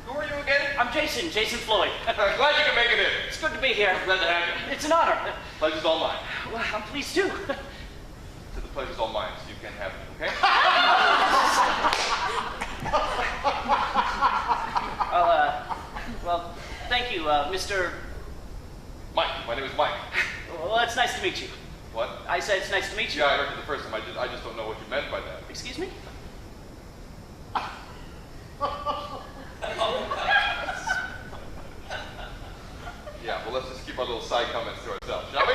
Who are you again? I'm Jason Floyd. Glad you can make it in. It's good to be here. Glad to have you. It's an honor. Pleasure's all mine. Well, I'm pleased too. So the pleasure's all mine, so you can have it, okay? Well, thank you, Mr. Mike. My name is Mike. Well, it's nice to meet you. What? I said it's nice to meet you. Yeah, I heard you the first time. I just don't know what you meant by that. Excuse me? Yeah, well, let's just keep our little side comments to ourselves, shall we?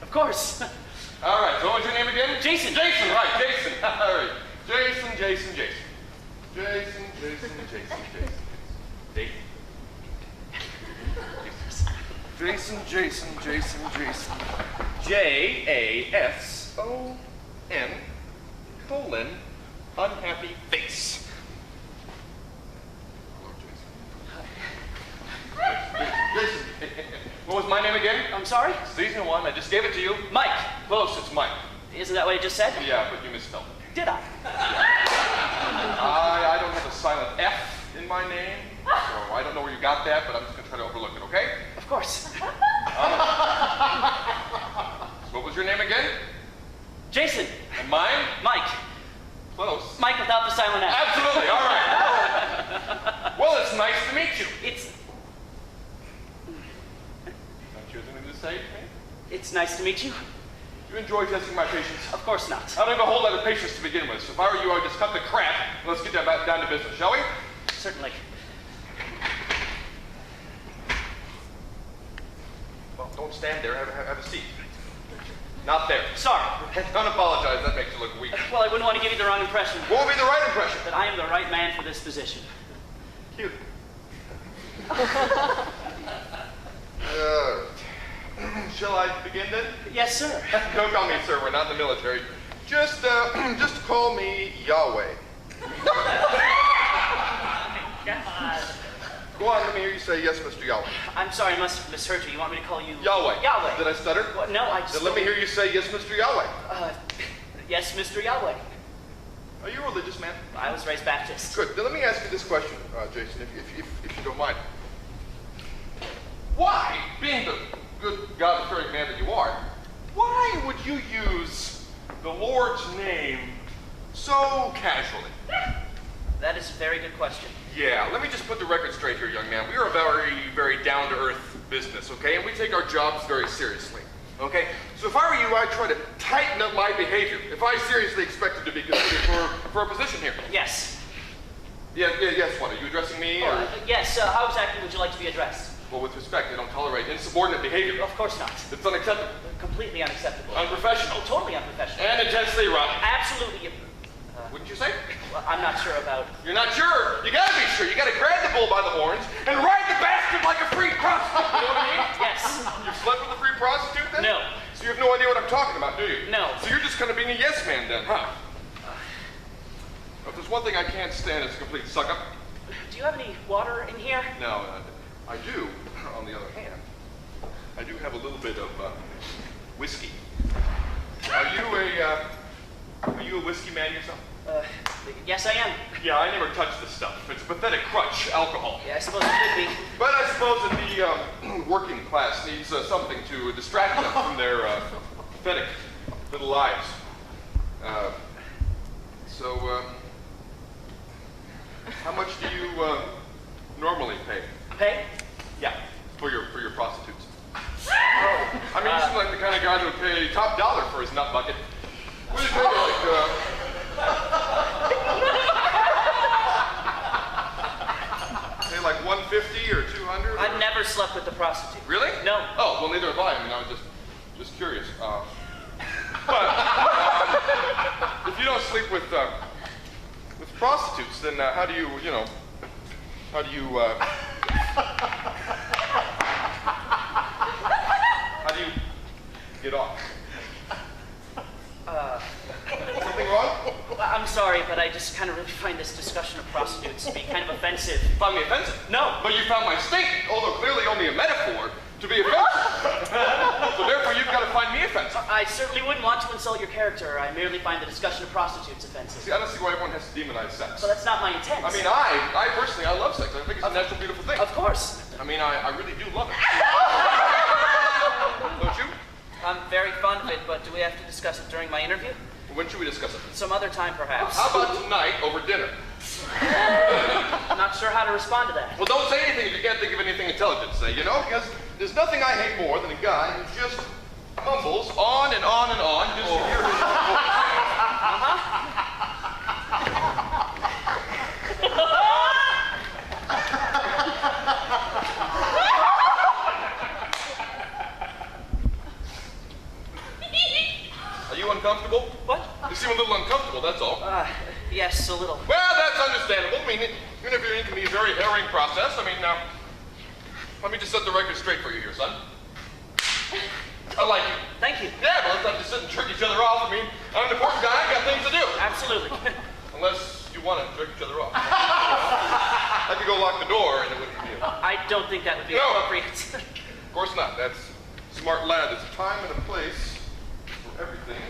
Of course. All right, so what was your name again? Jason. Jason, right, Jason. All right. Jason. Jason. Jason. Unhappy face. Jason. What was my name again? I'm sorry? Season 1, I just gave it to you. Mike. Close, it's Mike. Isn't that what I just said? Yeah, but you misspelled it. Did I? I don't have a silent F in my name, so I don't know where you got that, but I'm just going to try to overlook it, okay? Of course. What was your name again? Jason. And mine? Mike. Close. Mike without the silent F. Absolutely, all right. Well, it's nice to meet you. Don't you have anything to say to me? It's nice to meet you. You enjoy testing my patience? Of course not. I don't have a whole lot of patience to begin with, so if I were you, I would just cut the crap and let's get down to business, shall we? Certainly. Well, don't stand there. Have a seat. Not there. Sorry. Don't apologize. That makes you look weak. Well, I wouldn't want to give you the wrong impression. What would be the right impression? That I am the right man for this position. Cute. Shall I begin then? Yes, sir. Don't call me sir. We're not in the military. Just call me Yahweh. God. Go on. Let me hear you say yes, Mr. Yahweh. I'm sorry, I must have misheard you. You want me to call you... Yahweh. Yahweh. Did I stutter? Well, no, I just... Then let me hear you say yes, Mr. Yahweh. Yes, Mr. Yahweh. Are you a religious man? I was raised Baptist. Good. Then let me ask you this question, Jason, if you don't mind. Why, being the good God-fearing man that you are, why would you use the Lord's name so casually? That is a very good question. Yeah, let me just put the record straight here, young man. We are a very, very down-to-earth business, okay? And we take our jobs very seriously, okay? So if I were you, I'd try to tighten up my behavior if I seriously expected to be considered for a position here. Yes. Yes, what? Are you addressing me, or? Yes, how exactly would you like to be addressed? Well, with respect, I don't tolerate insubordinate behavior. Of course not. It's unacceptable. Completely unacceptable. Unprofessional. Oh, totally unprofessional. And intensely rotten. Absolutely. Wouldn't you say? Well, I'm not sure about... You're not sure? You gotta be sure. You gotta grab the bull by the horns and ride the bastard like a free prostitute. You know what I mean? Yes. You slept with a free prostitute then? No. So you have no idea what I'm talking about, do you? No. So you're just kind of being a yes man then, huh? If there's one thing I can't stand, it's a complete suck-up. Do you have any water in here? No, I do. On the other hand, I do have a little bit of whiskey. Are you a whiskey man yourself? Yes, I am. Yeah, I never touch this stuff. It's a pathetic crutch, alcohol. Yeah, I suppose it could be. But I suppose that the working class needs something to distract them from their pathetic little lives. How much do you normally pay? Pay? Yeah, for your prostitutes. I mean, you seem like the kind of guy that would pay top dollar for his nut bucket. What do you pay, like 150 or 200? I've never slept with a prostitute. Really? No. Oh, well, neither have I. I mean, I was just curious. But if you don't sleep with prostitutes, then how do you get off? Something wrong? Well, I'm sorry, but I just kind of really find this discussion of prostitutes to be kind of offensive. You found me offensive? No. But you found my statement, although clearly only a metaphor, to be offensive. So therefore, you've got to find me offensive. I certainly wouldn't want to insult your character. I merely find the discussion of prostitutes offensive. See, I don't see why everyone has to demonize sex. Well, that's not my intent. I mean, I personally, I love sex. I think it's a natural, beautiful thing. Of course. I mean, I really do love it. Don't you? I'm very fond of it, but do we have to discuss it during my interview? When should we discuss it? Some other time, perhaps. How about tonight over dinner? I'm not sure how to respond to that. Well, don't say anything if you can't think of anything intelligent to say, you know? Because there's nothing I hate more than a guy who just mumbles on and on and on just to hear his own voice. Are you uncomfortable? What? You seem a little uncomfortable, that's all. Yes, a little. Well, that's understandable. I mean, interviewing can be a very harrowing process. I mean, now, let me just set the record straight for you here, son. I like you. Thank you. Yeah, but let's not just sit and trick each other off. I mean, I'm an important guy. I got things to do. Absolutely. Unless you want to trick each other off. I could go lock the door and it wouldn't be. I don't think that would be No. appropriate. Of course not. That's a smart lad. There's a time and a place for everything.